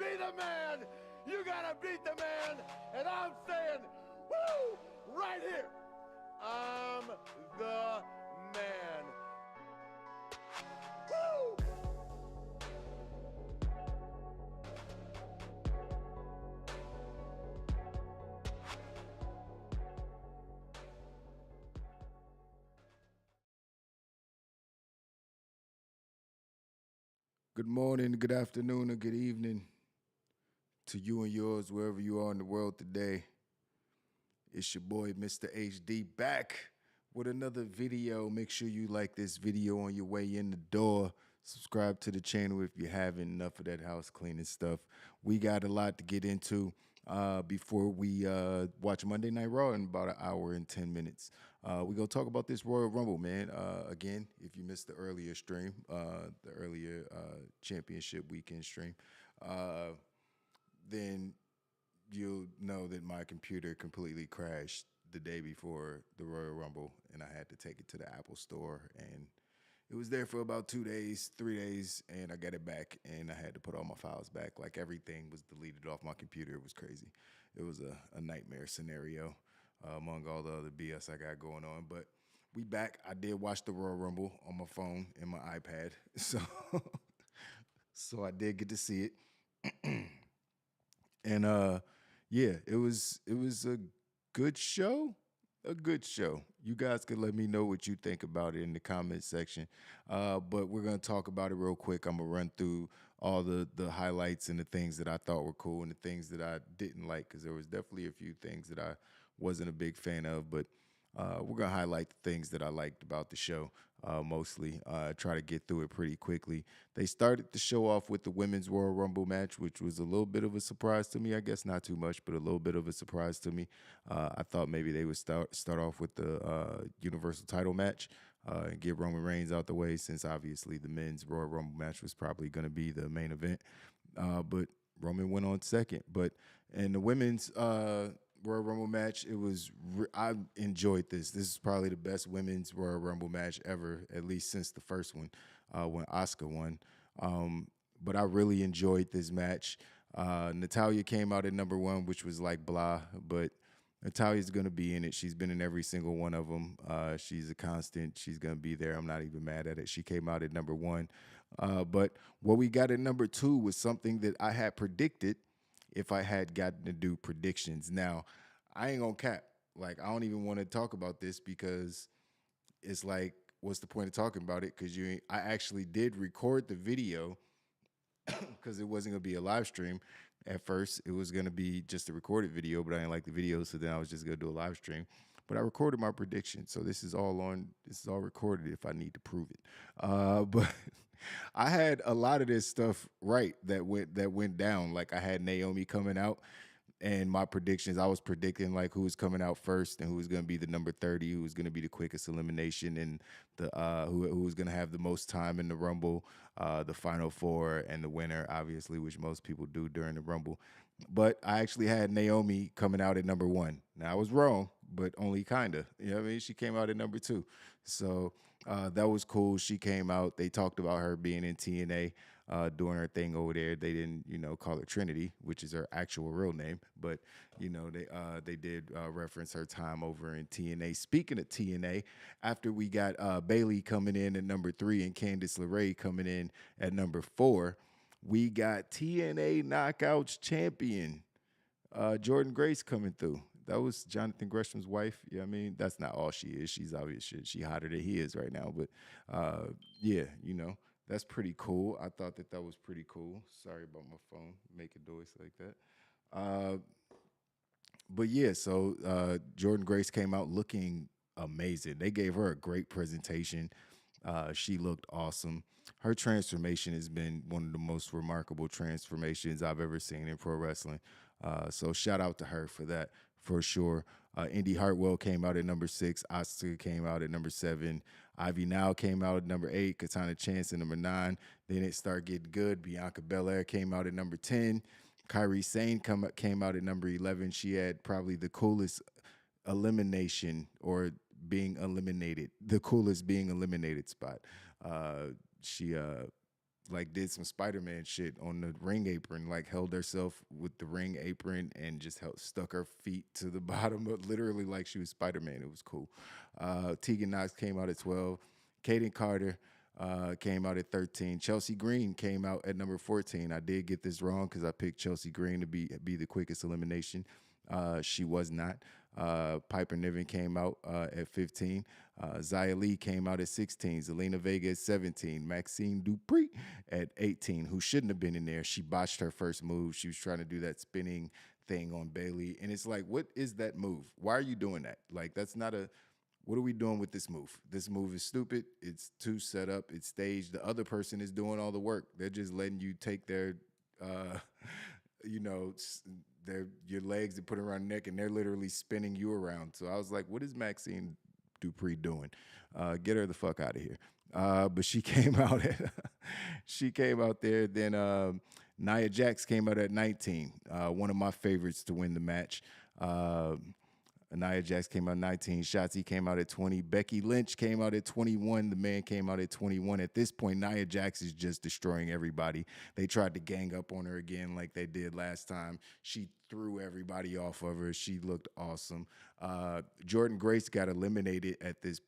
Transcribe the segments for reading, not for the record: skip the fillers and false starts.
be the man. You gotta beat the man. And I'm saying, woo, right here. I'm the man. Woo! Good morning, good afternoon, or good evening to you and yours, wherever you are in the world today. It's your boy, Mr. HD, back with another video. Make sure you like this video on your way in the door. Subscribe to the channel if you haven't. Enough of that house cleaning stuff. We got a lot to get into before we watch Monday Night Raw in about an hour and 10 minutes. We're going to talk about this Royal Rumble, man. Again, if you missed the earlier stream, the earlier championship weekend stream, then you'll know that my computer completely crashed the day before the Royal Rumble, and I had to take it to the Apple store, and it was there for about 2 days, 3 days, and I got it back, and I had to put all my files back. Like, everything was deleted off my computer. It was crazy. It was a nightmare scenario among all the other BS I got going on, but we back. I did watch the Royal Rumble on my phone and my iPad, so I did get to see it. And yeah, it was a good show. A good show. You guys can let me know what you think about it in the comment section. But we're gonna talk about it real quick. I'm gonna run through all the highlights and the things that I thought were cool and the things that I didn't like, because there was definitely a few things that I wasn't a big fan of, but we're going to highlight the things that I liked about the show mostly. Try to get through it pretty quickly. They started the show off with the Women's Royal Rumble match, which was a little bit of a surprise to me. I guess not too much, but a little bit of a surprise to me. I thought maybe they would start off with the Universal title match and get Roman Reigns out the way, since obviously the Men's Royal Rumble match was probably going to be the main event. But Roman went on second. But in the Women's Royal Rumble match, I enjoyed this. This is probably the best women's Royal Rumble match ever, at least since the first one when Asuka won. But I really enjoyed this match. Natalya came out at number one, which was like blah, but Natalia's going to be in it. She's been in every single one of them. She's a constant. She's going to be there. I'm not even mad at it. She came out at number one. But what we got at number two was something that I had predicted if I had gotten to do predictions. Now, I ain't gonna cap. Like, I don't even want to talk about this, because it's like, what's the point of talking about it? Because I actually did record the video, because it wasn't gonna be a live stream. At first, it was gonna be just a recorded video, but I didn't like the video, so then I was just gonna do a live stream. But I recorded my prediction, so this is all recorded if I need to prove it. But I had a lot of this stuff right that went down. Like, I had Naomi coming out, and my predictions, I was predicting like who was coming out first and who was going to be the number 30, who was going to be the quickest elimination, and the who was going to have the most time in the Rumble, the Final Four, and the winner, obviously, which most people do during the Rumble. But I actually had Naomi coming out at number one. Now, I was wrong, but only kind of. You know what I mean? She came out at number two. So that was cool. She came out. They talked about her being in TNA, doing her thing over there. They didn't, call her Trinity, which is her actual real name. But, they did reference her time over in TNA. Speaking of TNA, after we got Bayley coming in at number three and Candice LeRae coming in at number four, we got TNA Knockouts champion Jordan Grace coming through. That was Jonathan Gresham's wife. Yeah, I mean, that's not all she is. She's obvious shit. She hotter than he is right now. But yeah, that's pretty cool. I thought that was pretty cool. Sorry about my phone making noise like that. But yeah, so Jordan Grace came out looking amazing. They gave her a great presentation. She looked awesome. Her transformation has been one of the most remarkable transformations I've ever seen in pro wrestling. So shout out to her for that, for sure. Indy Hartwell came out at number 6. Asuka came out at number 7. Ivy Now came out at number 8. Katana Chance at number 9. Then it started getting good. Bianca Belair came out at number 10. Kairi Sane came out at number 11. She had probably the coolest elimination, or being eliminated, the coolest being eliminated spot. She like did some Spider-Man shit on the ring apron, like held herself with the ring apron and just stuck her feet to the bottom, but literally like she was Spider-Man. It was cool. Tegan Knox came out at 12. Kaden Carter came out at 13. Chelsea Green came out at number 14. I did get this wrong because I picked Chelsea Green to be the quickest elimination. She was not. Piper Niven came out at 15. Xia Li came out at 16. Zelina Vega at 17. Maxine Dupree at 18, who shouldn't have been in there. She botched her first move. She was trying to do that spinning thing on Bailey. And it's like, what is that move? Why are you doing that? Like, that's not a. What are we doing with this move? This move is stupid. It's too set up. It's staged. The other person is doing all the work. They're just letting you take their, you know, your legs and put it around the neck, and they're literally spinning you around. So I was like, what is Maxine Dupree doing? Get her the fuck out of here. But she came out she came out there. Then Nia Jax came out at 19. One of my favorites to win the match. Nia Jax came out 19. Shotzi came out at 20. Becky Lynch came out at 21. The man came out at 21. At this point, Nia Jax is just destroying everybody. They tried to gang up on her again like they did last time. She threw everybody off of her. She looked awesome. Jordan Grace got eliminated at this,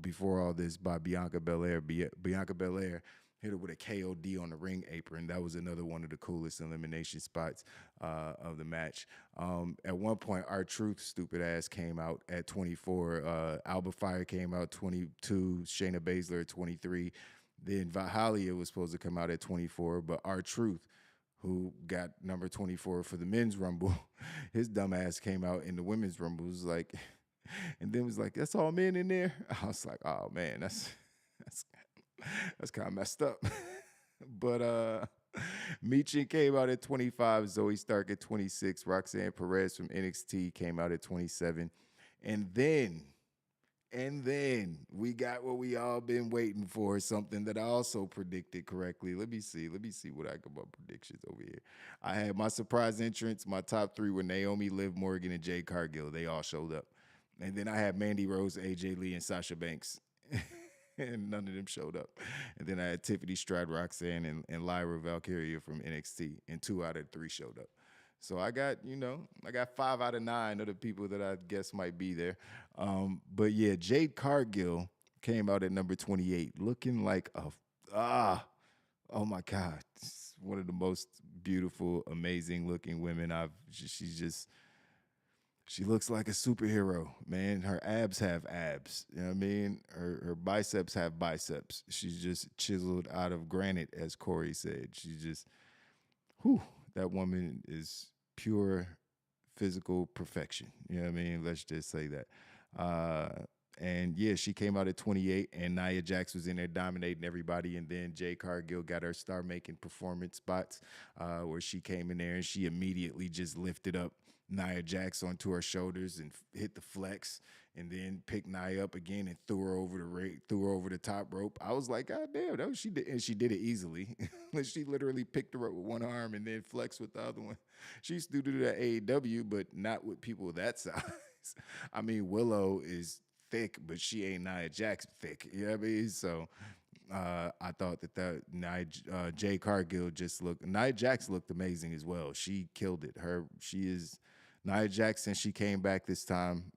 before all this by Bianca Belair. Bianca Belair hit her with a KOD on the ring apron. That was another one of the coolest elimination spots of the match. At one point, R-Truth stupid ass came out at 24. Alba Fire came out 22. Shayna Baszler at 23. Then Valhalla was supposed to come out at 24, but R-Truth, who got number 24 for the men's rumble, his dumb ass came out in the women's rumble. It was like, and then was like, that's all men in there? I was like, oh man, that's kind of messed up. But Michin came out at 25. Zoe Stark at 26. Roxanne Perez from NXT came out at 27. And then we got what we all been waiting for, something that I also predicted correctly. Let me see what I got about predictions over here. I had my surprise entrance. My top three were Naomi, Liv Morgan, and Jade Cargill. They all showed up. And then I had Mandy Rose, AJ Lee, and Sasha Banks. And none of them showed up. And then I had Tiffany Stratton, Roxanne, and Lyra Valkyria from NXT, and 2 out of 3 showed up. So I got 5 out of 9 of the people that I guess might be there. But yeah, Jade Cargill came out at number 28, looking like oh my God, one of the most beautiful, amazing looking women she looks like a superhero, man. Her abs have abs. You know what I mean? Her biceps have biceps. She's just chiseled out of granite, as Corey said. She's just, that woman is pure physical perfection. You know what I mean? Let's just say that. And yeah, she came out at 28, and Nia Jax was in there dominating everybody. And then Jade Cargill got her star-making performance spots where she came in there and she immediately just lifted up Nia Jax onto her shoulders and hit the flex, and then picked Nia up again and threw her over the top rope. I was like, God damn, that was she did, and she did it easily. She literally picked her up with one arm and then flexed with the other one. She used to do that at AEW, but not with people that size. I mean, Willow is thick, but she ain't Nia Jax thick. You know what I mean? So I thought that Jade Cargill Nia Jax looked amazing as well. She killed it. Nia Jax, since she came back this time,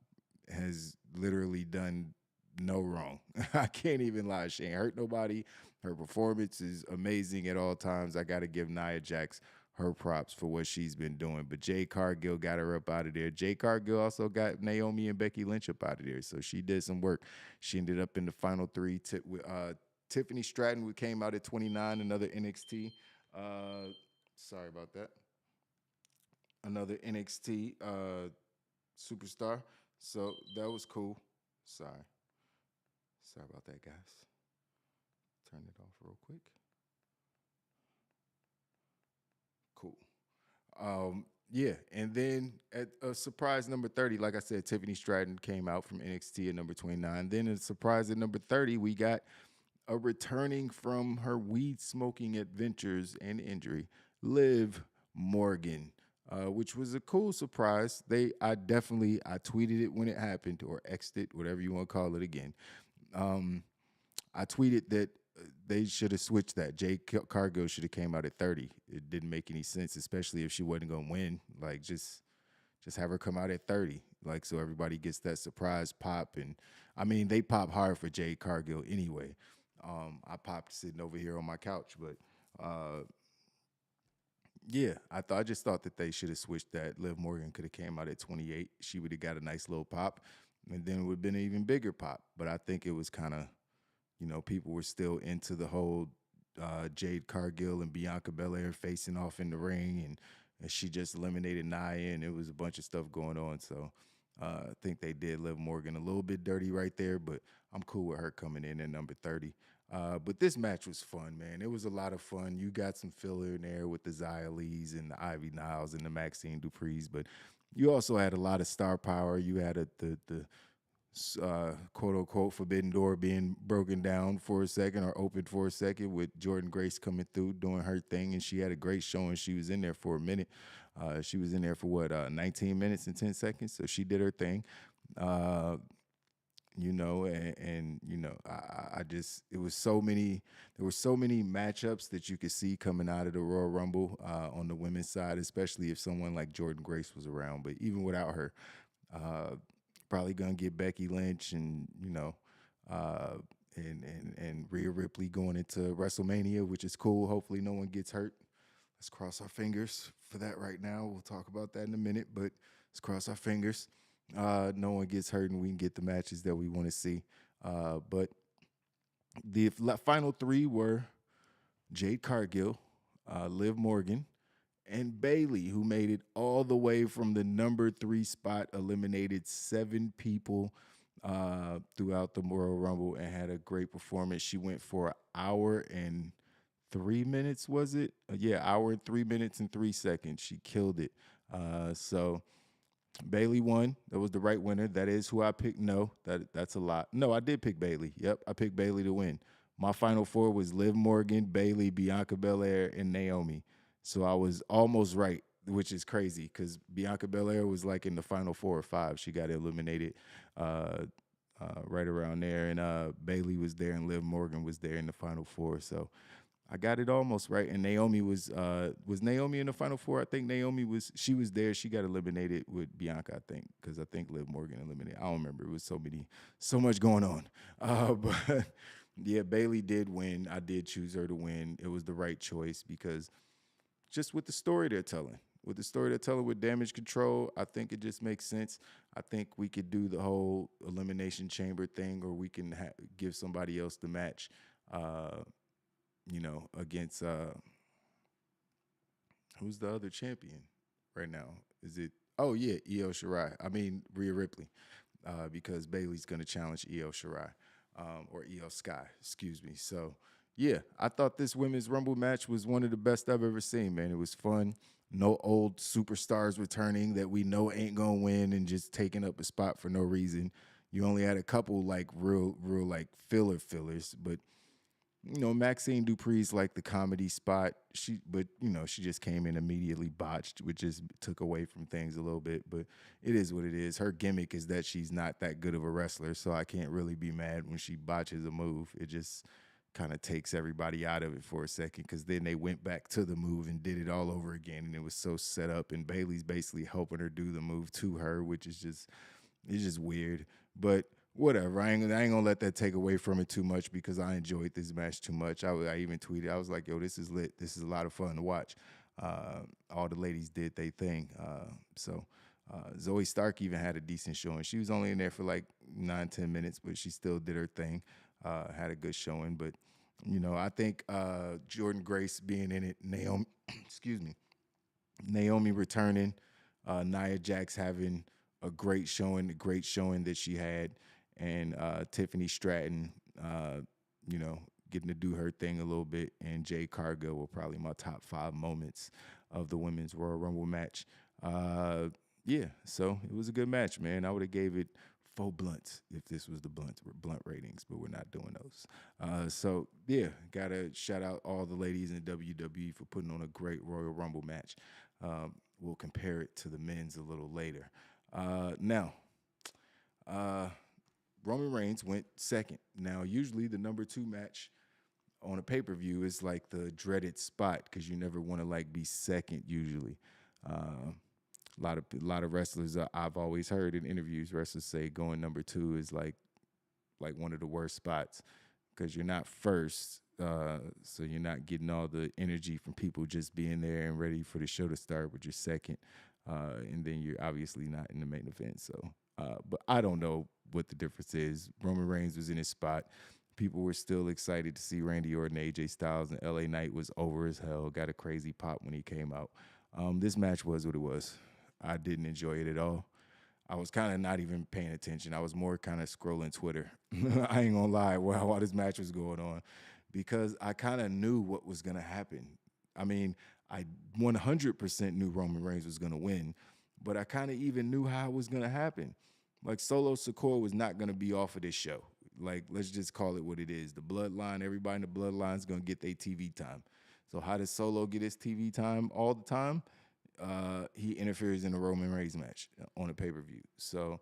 has literally done no wrong. I can't even lie. She ain't hurt nobody. Her performance is amazing at all times. I got to give Nia Jax her props for what she's been doing. But Jade Cargill got her up out of there. Jade Cargill also got Naomi and Becky Lynch up out of there. So she did some work. She ended up in the final 3. Tiffany Stratton, who came out at 29, another NXT. Sorry about that. Another NXT superstar. So that was cool. Sorry about that, guys. Turn it off real quick. Cool. Yeah, and then at a surprise number 30, like I said, Tiffany Stratton came out from NXT at number 29. Then a surprise at number 30, we got a returning from her weed smoking adventures and injury, Liv Morgan, which was a cool surprise. I tweeted it when it happened, or X'd it, whatever you want to call it again. I tweeted that they should have switched that. Cargill should have came out at 30. It didn't make any sense, especially if she wasn't gonna win. Like just have her come out at 30, like so everybody gets that surprise pop. And I mean, they pop hard for Jade Cargill anyway. I popped sitting over here on my couch, but yeah, I just thought that they should have switched that. Liv Morgan could have came out at 28. She would have got a nice little pop, and then it would have been an even bigger pop. But I think it was kind of, people were still into the whole Jade Cargill and Bianca Belair facing off in the ring, and she just eliminated Nia, and it was a bunch of stuff going on. So I think they did Liv Morgan a little bit dirty right there, but I'm cool with her coming in at number 30. But this match was fun, man. It was a lot of fun. You got some filler in there with the Xia Lees and the Ivy Niles and the Maxine Duprees, but you also had a lot of star power. You had the quote unquote forbidden door being broken down for a second or opened for a second with Jordan Grace coming through doing her thing, and she had a great showing. She was in there for a minute. She was in there for 19 minutes and 10 seconds, so she did her thing. I just it was so many there were so many matchups that you could see coming out of the Royal Rumble on the women's side, especially if someone like Jordan Grace was around. But even without her, uh, probably gonna get Becky Lynch and uh, and Rhea Ripley going into WrestleMania, which is cool. Hopefully, no one gets hurt. Let's cross our fingers for that right now. We'll talk about that in a minute, but let's cross our fingers. No one gets hurt and we can get the matches that we want to see. But the final three were Jade Cargill, Liv Morgan, and Bayley, who made it all the way from the number 3 spot, eliminated 7 people throughout the Royal Rumble and had a great performance. She went for an hour and 3 minutes, was it? Hour and 3 minutes and 3 seconds. She killed it. So Bayley won. That was the right winner. That is who I picked. No, that's a lot. No, I did pick Bayley. Yep, I picked Bayley to win. My final 4 was Liv Morgan, Bayley, Bianca Belair, and Naomi. So I was almost right, which is crazy because Bianca Belair was like in the final 4 or 5. She got eliminated right around there, and Bayley was there, and Liv Morgan was there in the final 4. So I got it almost right. And Naomi was Naomi in the final 4? I think Naomi was there. She got eliminated with Bianca, I think, because I think Liv Morgan eliminated. I don't remember. It was so much going on. But yeah, Bayley did win. I did choose her to win. It was the right choice because just with the story they're telling. With the story they're telling with Damage Control, I think it just makes sense. I think we could do the whole Elimination Chamber thing, or we can give somebody else the match. Against who's the other champion right now? Is it? Oh yeah, Io Shirai. I mean Rhea Ripley, because Bayley's going to challenge Io Shirai, or Io Sky. Excuse me. So yeah, I thought this women's Rumble match was one of the best I've ever seen. Man, it was fun. No old superstars returning that we know ain't gonna win and just taking up a spot for no reason. You only had a couple like real like fillers, but Maxine Dupree's like the comedy spot. She just came in immediately botched, which just took away from things a little bit. But it is what it is. Her gimmick is that she's not that good of a wrestler, so I can't really be mad when she botches a move. It just kind of takes everybody out of it for a second, because then they went back to the move and did it all over again, and it was so set up. And Bayley's basically helping her do the move to her, which is just weird. But whatever. I ain't gonna let that take away from it too much, because I enjoyed this match too much. I even tweeted. I was like, "Yo, this is lit. This is a lot of fun to watch." All the ladies did their thing. Zoe Stark even had a decent showing. She was only in there for like 9-10 minutes, but she still did her thing. Had a good showing. But I think Jordan Grace being in it, Naomi, excuse me, Naomi returning, Nia Jax having a great showing, that she had, and Tiffany Stratton, getting to do her thing a little bit, and Jade Cargill were probably my top 5 moments of the women's Royal Rumble match. So it was a good match, man. I would have gave it 4 blunts if this was the blunt ratings, but we're not doing those. Gotta shout out all the ladies in WWE for putting on a great Royal Rumble match. We'll compare it to the men's a little later. Now, Roman Reigns went second. Now, usually the number 2 match on a pay-per-view, it's like the dreaded spot because you never want to like be second usually. A lot of wrestlers I've always heard in interviews, wrestlers say going number 2 is like one of the worst spots because you're not first, so you're not getting all the energy from people just being there and ready for the show to start. But you're second, and then you're obviously not in the main event. So, but I don't know what the difference is. Roman Reigns was in his spot. People were still excited to see Randy Orton, AJ Styles, and LA Knight was over as hell. Got a crazy pop when he came out. This match was what it was. I didn't enjoy it at all. I was kind of not even paying attention. I was more kind of scrolling Twitter. I ain't gonna lie while this match was going on because I kind of knew what was gonna happen. I mean, I 100% knew Roman Reigns was gonna win, but I kind of even knew how it was gonna happen. Like Solo Sikoa was not gonna be off of this show. Like, let's just call it what it is. The bloodline, everybody in the bloodline is gonna get their TV time. So how does Solo get his TV time all the time? He interferes in a Roman Reigns match on a pay-per-view. So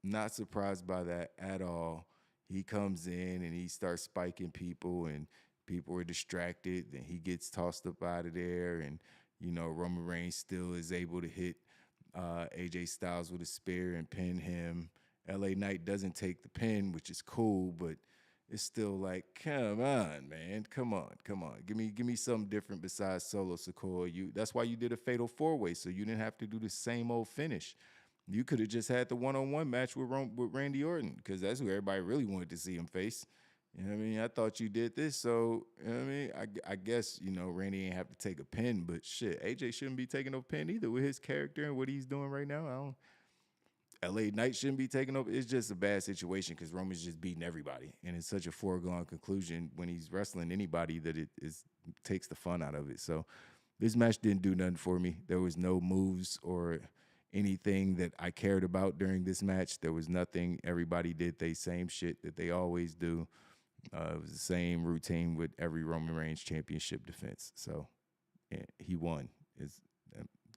not surprised by that at all. He comes in and he starts spiking people and people are distracted. Then he gets tossed up out of there. And, Roman Reigns still is able to hit AJ Styles with a spear and pin him. LA Knight doesn't take the pin, which is cool, but it's still like, come on, man. Come on. Give me something different besides Solo Sikoa. That's why you did a fatal 4-way, so you didn't have to do the same old finish. You could have just had the one-on-one match with Randy Orton, because that's who everybody really wanted to see him face. You know what I mean? I thought you did this, so, you know what I mean? I guess, Randy ain't have to take a pin, but shit, AJ shouldn't be taking no pin either with his character and what he's doing right now. LA Knight shouldn't be taking over. It's just a bad situation because Roman's just beating everybody. And it's such a foregone conclusion when he's wrestling anybody that it takes the fun out of it. So this match didn't do nothing for me. There was no moves or anything that I cared about during this match. There was nothing. Everybody did the same shit that they always do. It was the same routine with every Roman Reigns championship defense. So yeah, he won.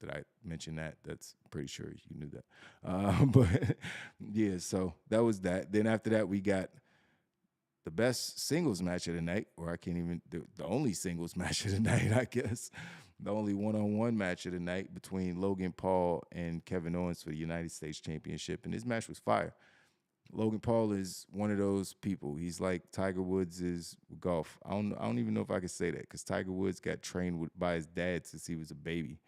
Did I mention that? That's pretty sure you knew that. But yeah, so that was that. Then after that, we got the best singles match of the night, or the only singles match of the night, I guess. The only one-on-one match of the night between Logan Paul and Kevin Owens for the United States Championship. And this match was fire. Logan Paul is one of those people. He's like Tiger Woods is golf. I don't even know if I could say that because Tiger Woods got trained by his dad since he was a baby.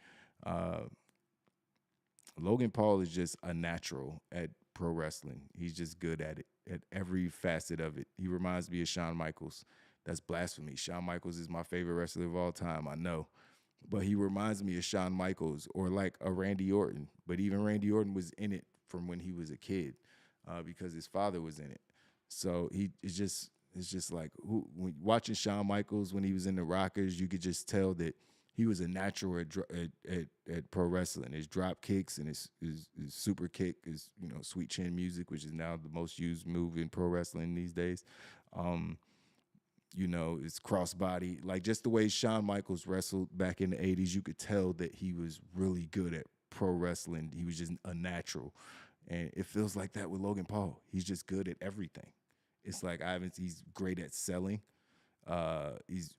Logan Paul is just a natural at pro wrestling. He's just good at it, at every facet of it. He reminds me of Shawn Michaels. That's blasphemy. Shawn Michaels is my favorite wrestler of all time, I know. But he reminds me of Shawn Michaels or like a Randy Orton. But even Randy Orton was in it from when he was a kid because his father was in it. So it's just like watching Shawn Michaels when he was in the Rockers, you could just tell that he was a natural at pro wrestling. His drop kicks and his super kick, his sweet chin music, which is now the most used move in pro wrestling these days. His crossbody, like just the way Shawn Michaels wrestled back in the 80s, you could tell that he was really good at pro wrestling. He was just a natural. And it feels like that with Logan Paul. He's just good at everything. It's like he's great at selling. He's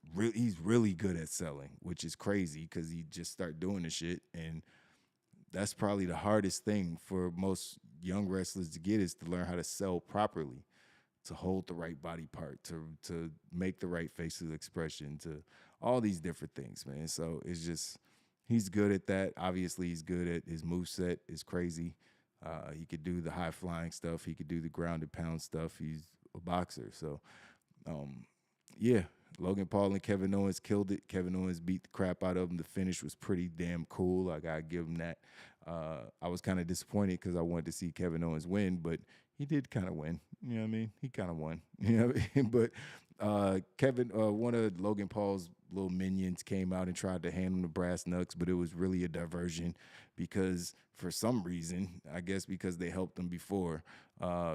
really good at selling, which is crazy because he just started doing the shit, and that's probably the hardest thing for most young wrestlers to get is to learn how to sell properly, to hold the right body part, to make the right facial expression, to all these different things, man. So it's just he's good at that. Obviously, he's good at his moveset is crazy. He could do the high flying stuff. He could do the grounded pound stuff. He's a boxer, so. Yeah, Logan Paul and Kevin Owens killed it. Kevin Owens beat the crap out of him. The finish was pretty damn cool. I got to give him that. I was kind of disappointed because I wanted to see Kevin Owens win, but he did kind of win. You know what I mean? He kind of won. You know what I mean? But one of Logan Paul's little minions came out and tried to hand him the brass knucks, but it was really a diversion because for some reason, I guess because they helped him before,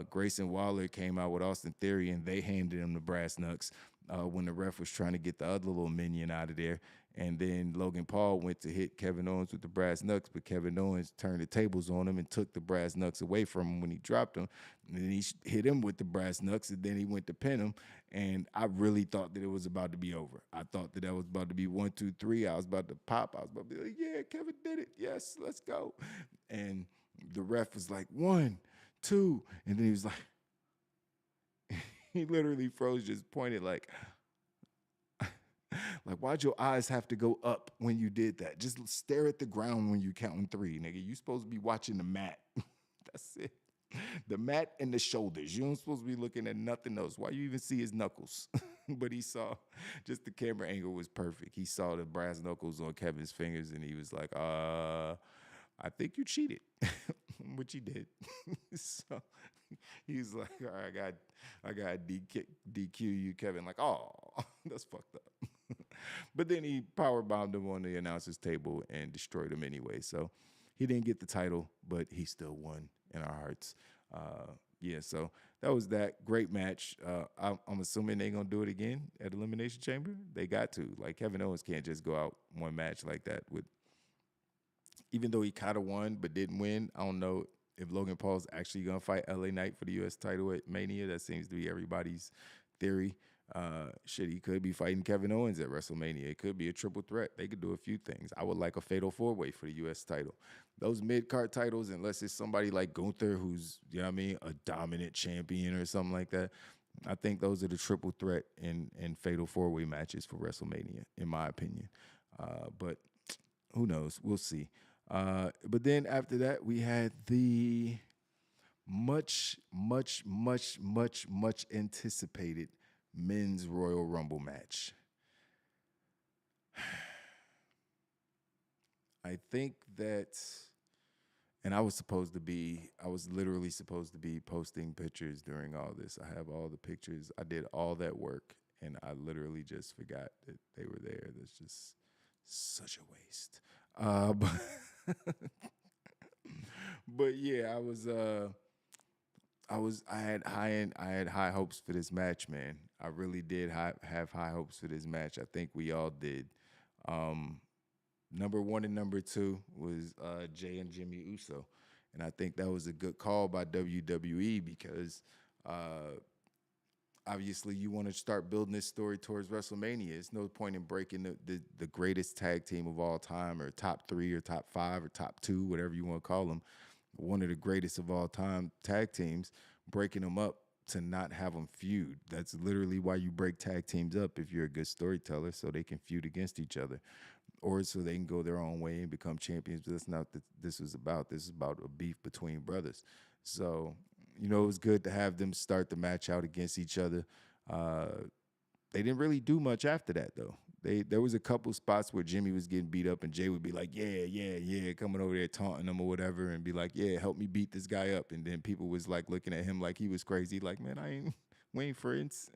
Grayson Waller came out with Austin Theory and they handed him the brass knucks when the ref was trying to get the other little minion out of there. And then Logan Paul went to hit Kevin Owens with the brass knucks, but Kevin Owens turned the tables on him and took the brass knucks away from him when he dropped him. And then he hit him with the brass knucks, and then he went to pin him. And I really thought that it was about to be over. I thought that was about to be 1, 2, 3. I was about to pop. I was about to be like, yeah, Kevin did it. Yes, let's go. And the ref was like, 1, 2. And then he was like, he literally froze, just pointed like, why'd your eyes have to go up when you did that? Just stare at the ground when you counting 3, nigga. You supposed to be watching the mat. That's it. The mat and the shoulders. You don't supposed to be looking at nothing else. Why you even see his knuckles? But he saw, just the camera angle was perfect. He saw the brass knuckles on Kevin's fingers, and he was like, I think you cheated, which he did. So he's like, all right, I got DQ you, Kevin. Like, oh, that's fucked up. But then he power bombed him on the announcer's table and destroyed him anyway. So he didn't get the title, but he still won in our hearts. Yeah, so that was that great match. I'm assuming they're gonna do it again at Elimination Chamber. They got to. Like, Kevin Owens can't just go out one match like that with. Even though he kind of won but didn't win, I don't know if Logan Paul's actually gonna fight LA Knight for the U.S. title at Mania. That seems to be everybody's theory. Shit, he could be fighting Kevin Owens at WrestleMania. It could be a triple threat. They could do a few things. I would like a fatal 4-way for the U.S. title. Those mid-card titles, unless it's somebody like Gunther who's, you know what I mean, a dominant champion or something like that, I think those are the triple threat and fatal 4-way matches for WrestleMania, in my opinion. But who knows? We'll see. But then after that, we had the much anticipated men's Royal Rumble match. I think that, and I was literally supposed to be posting pictures during all this. I have all the pictures. I did all that work, and I literally just forgot that they were there. That's just such a waste. But yeah, I had high hopes for this match, man. I really did have high hopes for this match. I think we all did. Number 1 and number 2 was Jay and Jimmy Uso, and I think that was a good call by WWE because obviously you want to start building this story towards WrestleMania. It's no point in breaking the greatest tag team of all time, or top 3 or top 5 or top 2, whatever you want to call them. One of the greatest of all time tag teams, breaking them up to not have them feud. That's literally why you break tag teams up if you're a good storyteller, so they can feud against each other, or so they can go their own way and become champions. But that's not what this was about. This is about a beef between brothers. So, it was good to have them start the match out against each other. They didn't really do much after that, though. There was a couple spots where Jimmy was getting beat up, and Jay would be like, yeah, coming over there taunting him or whatever, and be like, yeah, help me beat this guy up. And then people was like looking at him like he was crazy, like, man, we ain't friends.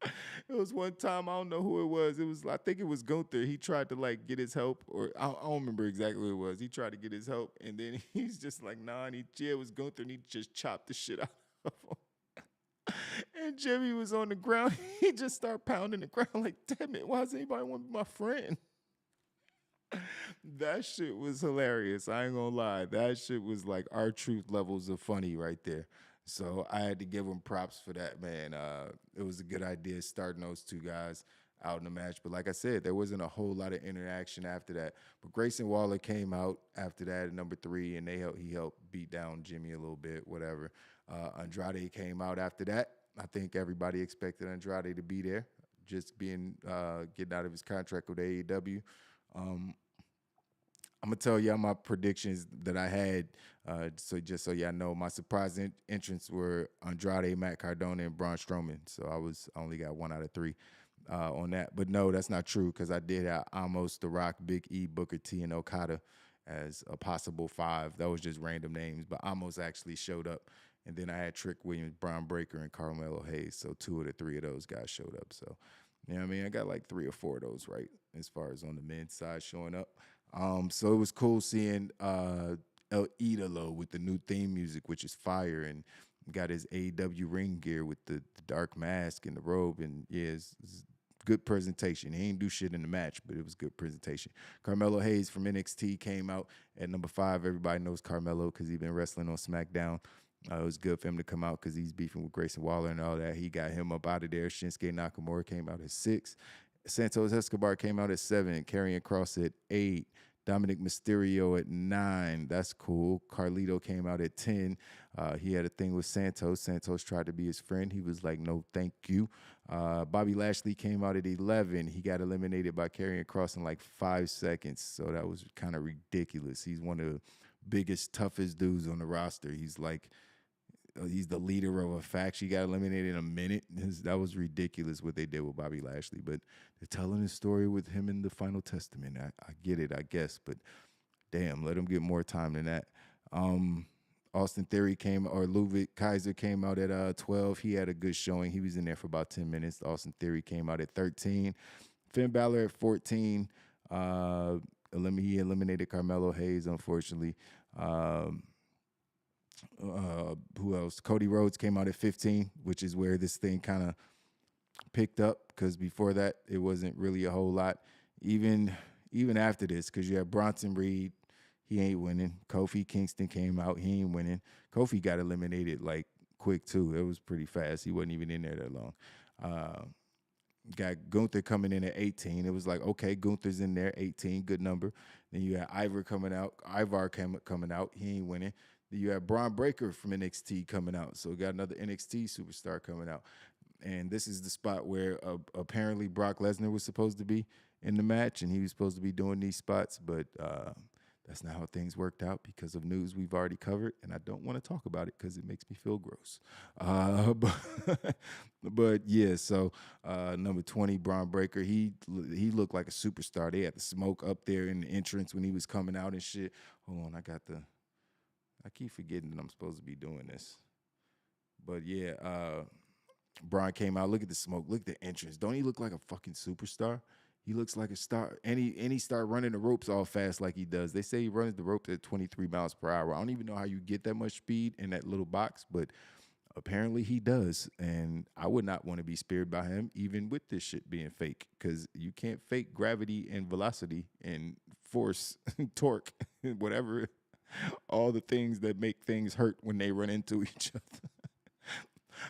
It was one time, I don't know who it was. I think it was Gunther. He tried to like get his help, or I don't remember exactly what it was. He tried to get his help, and then he's just like, nah, and it was Gunther, and he just chopped the shit out of him. And Jimmy was on the ground. He just started pounding the ground like, damn it, why does anybody want to be my friend? That shit was hilarious. I ain't gonna lie. That shit was like R-Truth levels of funny right there. So I had to give him props for that, man. It was a good idea starting those two guys out in the match. But like I said, there wasn't a whole lot of interaction after that. But Grayson Waller came out after that at number 3, and he helped beat down Jimmy a little bit, whatever. Andrade came out after that. I think everybody expected Andrade to be there, just getting out of his contract with AEW. I'm going to tell y'all my predictions that I had, so just so y'all know. My surprise entrants were Andrade, Matt Cardona, and Braun Strowman. So I only got 1 out of 3 on that. But no, that's not true, because I did have Amos, The Rock, Big E, Booker T, and Okada as a possible 5. That was just random names, but Amos actually showed up. And then I had Trick Williams, Braun Breaker, and Carmelo Hayes. So 2 of the 3 of those guys showed up. So, you know what I mean? I got like 3 or 4 of those right as far as on the men's side showing up. So it was cool seeing El Idolo with the new theme music, which is fire, and got his AEW ring gear with the dark mask and the robe. And yeah, it's good presentation. He ain't do shit in the match, but it was good presentation. Carmelo Hayes from NXT came out at number 5. Everybody knows Carmelo because he's been wrestling on SmackDown. It was good for him to come out because he's beefing with Grayson Waller and all that. He got him up out of there. Shinsuke Nakamura came out at 6. Santos Escobar came out at 7. Karrion Kross at 8. Dominic Mysterio at 9. That's cool. Carlito came out at 10. He had a thing with Santos. Santos tried to be his friend. He was like, no, thank you. Bobby Lashley came out at 11. He got eliminated by Karrion Kross in like 5 seconds. So that was kind of ridiculous. He's one of the biggest, toughest dudes on the roster. He's the leader of a faction. He got eliminated in a minute. That was ridiculous what they did with Bobby Lashley. But they're telling his story with him in the Final Testament. I get it, I guess. But damn, let him get more time than that. Austin Theory Ludwig Kaiser came out at 12. He had a good showing. He was in there for about 10 minutes. Austin Theory came out at 13. Finn Balor at 14. He eliminated Carmelo Hayes, unfortunately. Who else? Cody Rhodes came out at 15, which is where this thing kind of picked up, because before that it wasn't really a whole lot. Even after this, because you have Bronson Reed, he ain't winning. Kofi Kingston came out, he ain't winning. Kofi got eliminated like quick too. It was pretty fast. He wasn't even in there that long. Got Gunther coming in at 18. It was like, okay, Gunther's in there, 18, good number. Then you had Ivar coming out. He ain't winning. Then you have Braun Breaker from NXT coming out. So we got another NXT superstar coming out. And this is the spot where apparently Brock Lesnar was supposed to be in the match, and he was supposed to be doing these spots, but that's not how things worked out because of news we've already covered, and I don't want to talk about it because it makes me feel gross. But yeah, so number 20, Braun Breaker, he looked like a superstar. They had the smoke up there in the entrance when he was coming out and shit. Hold on, I keep forgetting that I'm supposed to be doing this. But yeah, Braun came out. Look at the smoke. Look at the entrance. Don't he look like a fucking superstar? He looks like a star. And he started running the ropes all fast like he does. They say he runs the ropes at 23 miles per hour. I don't even know how you get that much speed in that little box, but apparently he does. And I would not want to be speared by him, even with this shit being fake, because you can't fake gravity and velocity and force, torque, whatever, all the things that make things hurt when they run into each other.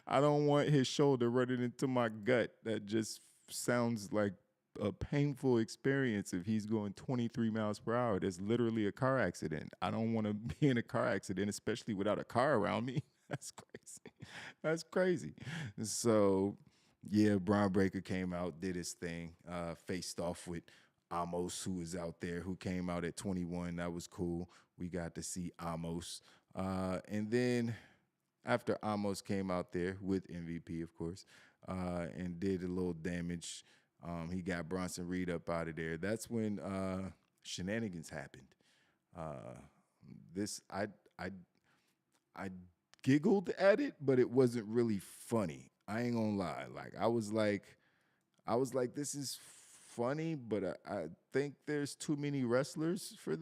I don't want his shoulder running into my gut. That just sounds like a painful experience if he's going 23 miles per hour. That's literally a car accident. I don't want to be in a car accident, especially without a car around me. That's crazy. That's crazy. So, yeah, Braun Breaker came out, did his thing, faced off with Amos, who was out there, who came out at 21. That was cool. We got to see Amos. And then after Amos came out there with MVP, of course, and did a little damage, he got Bronson Reed up out of there. That's when shenanigans happened. I giggled at it, but it wasn't really funny. I ain't gonna lie. Like I was like, this is funny, but I think there's too many wrestlers for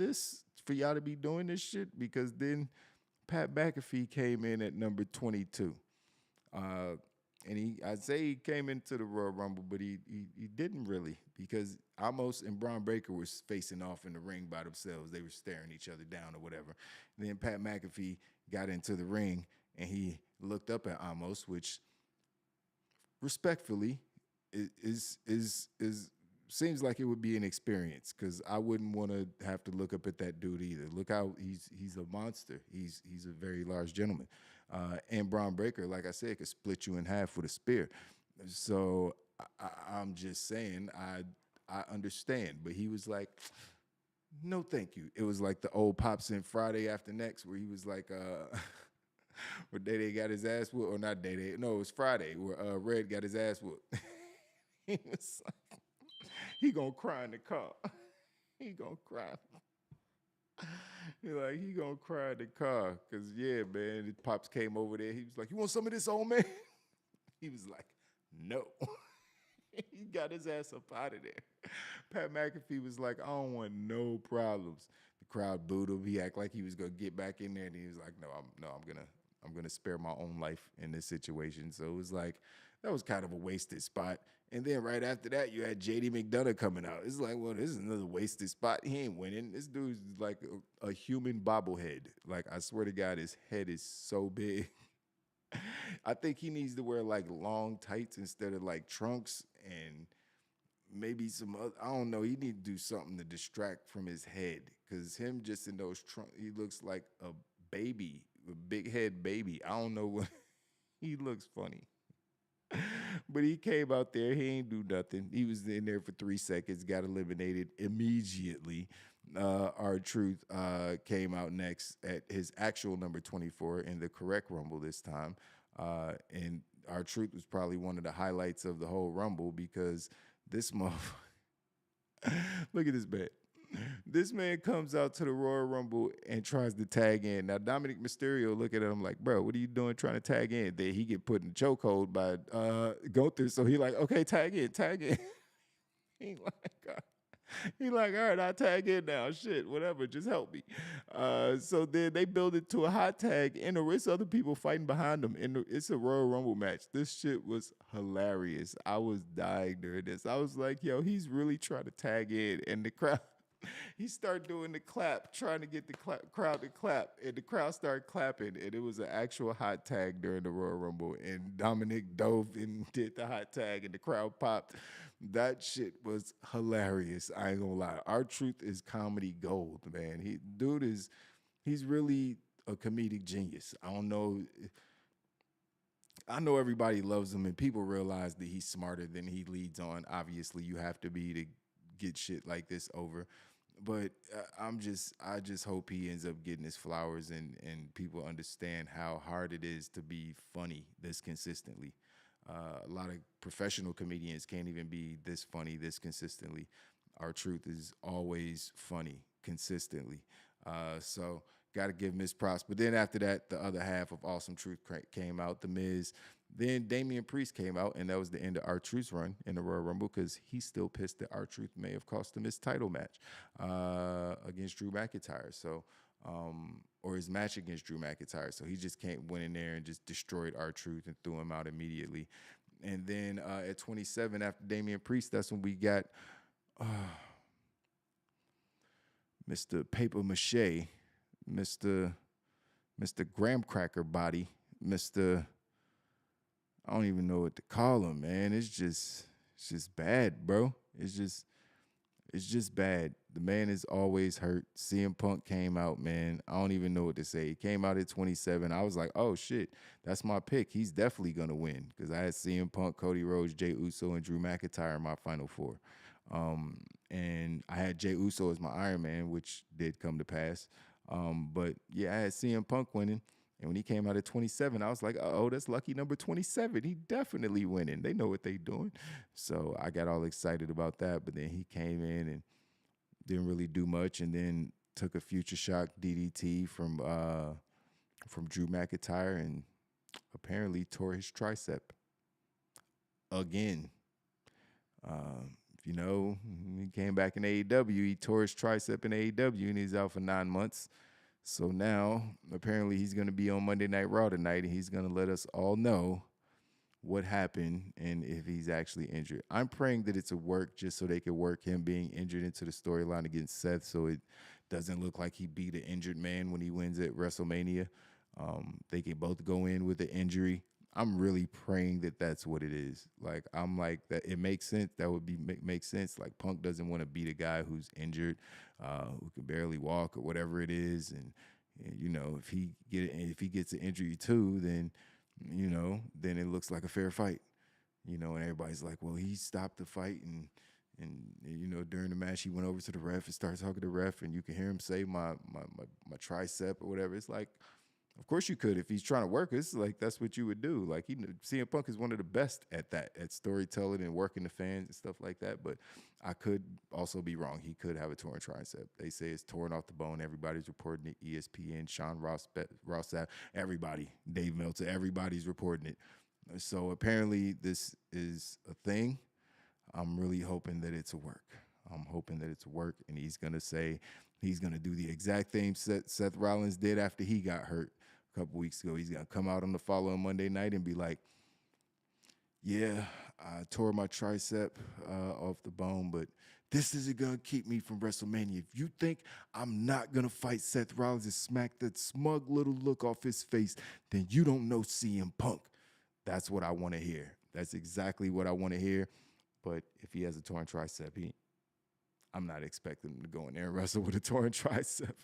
y'all to be doing this shit, because then Pat McAfee came in at number 22. And I'd say he came into the Royal Rumble, but he didn't really, because Amos and Braun Breaker were facing off in the ring by themselves. They were staring each other down or whatever. And then Pat McAfee got into the ring, and he looked up at Amos, which respectfully is seems like it would be an experience, because I wouldn't want to have to look up at that dude either. Look how he's a monster. He's a very large gentleman. And Braun Breaker, like I said, could split you in half with a spear. So I'm just saying, I understand. But he was like, no, thank you. It was like the old Pops in Friday After Next, where he was like, where Day got his ass whooped, or not Day. No, it was Friday, where Red got his ass whooped. He was like, he gonna cry in the car. He gonna cry. He gonna cry in the car. Cause yeah, man, his Pops came over there. He was like, you want some of this, old man? He was like, no. He got his ass up out of there. Pat McAfee was like, I don't want no problems. The crowd booed him. He acted like he was gonna get back in there, and he was like, I'm I'm gonna spare my own life in this situation. So it was like that was kind of a wasted spot. And then right after that, you had JD McDonough coming out. It's like, well, this is another wasted spot. He ain't winning. This dude's like a human bobblehead. Like, I swear to God, his head is so big. I think he needs to wear like long tights instead of like trunks and maybe some other, I don't know. He need to do something to distract from his head because him just in those trunks, he looks like a baby, a big head baby. I don't know what he looks funny. But he came out there. He ain't do nothing. He was in there for 3 seconds, got eliminated immediately. R-Truth came out next at his actual number 24 in the correct Rumble this time. And R-Truth was probably one of the highlights of the whole Rumble because this motherfucker, look at this man. This man comes out to the Royal Rumble and tries to tag in. Now, Dominic Mysterio look at him like, bro, what are you doing trying to tag in? Then he get put in chokehold by Gunther. So he like, okay, tag in. he like, he like, all right, I'll tag in now. Shit, whatever, just help me. So then they build it to a hot tag, and there's other people fighting behind them. And it's a Royal Rumble match. This shit was hilarious. I was dying during this. I was like, yo, he's really trying to tag in. And the crowd, he started doing the clap, trying to get the crowd to clap, and the crowd started clapping, and it was an actual hot tag during the Royal Rumble, and Dominic dove and did the hot tag, and the crowd popped. That shit was hilarious. I ain't gonna lie. R-Truth is comedy gold, man. He's really a comedic genius. I don't know. I know everybody loves him, and people realize that he's smarter than he leads on. Obviously, you have to be to get shit like this over. But I just hope he ends up getting his flowers and people understand how hard it is to be funny this consistently. A lot of professional comedians can't even be this funny this consistently. R-Truth is always funny consistently. So got to give him his props. But then after that, the other half of Awesome Truth came out, The Miz. Then Damian Priest came out, and that was the end of R-Truth's run in the Royal Rumble because he's still pissed that R-Truth may have cost him his title match against Drew McIntyre. So, or his match against Drew McIntyre. So he just went in there and just destroyed R-Truth and threw him out immediately. And then at 27, after Damian Priest, that's when we got Mr. Paper Mache, Mr. Graham Cracker Body, Mr. I don't even know what to call him, man. It's just bad, bro. It's just bad. The man is always hurt. CM Punk came out, man. I don't even know what to say. He came out at 27. I was like, oh, shit, that's my pick. He's definitely going to win because I had CM Punk, Cody Rhodes, Jey Uso, and Drew McIntyre in my Final Four. And I had Jey Uso as my Iron Man, which did come to pass. But, yeah, I had CM Punk winning. And when he came out at 27, I was like, oh, that's lucky number 27. He definitely winning. They know what they doing. So I got all excited about that. But then he came in and didn't really do much, and then took a Future Shock DDT from Drew McIntyre and apparently tore his tricep again. If you know, he came back in AEW. He tore his tricep in AEW, and he's out for 9 months. So now, apparently, he's going to be on Monday Night Raw tonight, and he's going to let us all know what happened and if he's actually injured. I'm praying that it's a work just so they can work him being injured into the storyline against Seth so it doesn't look like he beat an injured man when he wins at WrestleMania. They can both go in with an injury. I'm really praying that that's what it is. Like, I'm like, that it makes sense. That would make sense. Like, Punk doesn't want to beat a guy who's injured, who can barely walk or whatever it is. And you know, if he gets an injury too, then, you know, then it looks like a fair fight. You know, and everybody's like, well, he stopped the fight and you know, during the match he went over to the ref and started talking to the ref, and you can hear him say my tricep or whatever. It's like, of course you could. If he's trying to work, it's like that's what you would do. Like, CM Punk is one of the best at that, at storytelling and working the fans and stuff like that. But I could also be wrong. He could have a torn tricep. They say it's torn off the bone. Everybody's reporting it. ESPN, Sean Ross, everybody, Dave Meltzer, everybody's reporting it. So apparently this is a thing. I'm really hoping that it's a work. I'm hoping that it's a work, and he's going to say he's going to do the exact thing Seth Rollins did after he got hurt. a couple weeks ago. He's gonna come out on the following Monday night and be like, "Yeah, I tore my tricep off the bone, but this isn't gonna keep me from WrestleMania. If you think I'm not gonna fight Seth Rollins and smack that smug little look off his face, then you don't know CM Punk." That's what I want to hear. That's exactly what I want to hear. But if he has a torn tricep, I'm not expecting him to go in there and wrestle with a torn tricep.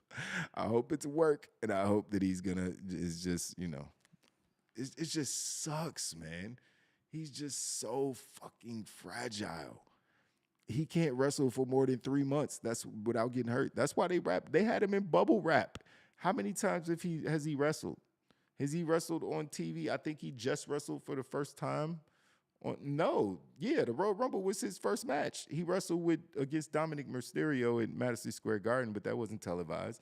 I hope it's work, and I hope that he's gonna is just, it just sucks, man. He's just so fucking fragile. He can't wrestle for more than 3 months. That's without getting hurt. That's why they had him in bubble wrap. How many times has he wrestled? Has he wrestled on TV? I think he just wrestled for the first time. The Royal Rumble was his first match. He wrestled against Dominic Mysterio in Madison Square Garden, but that wasn't televised.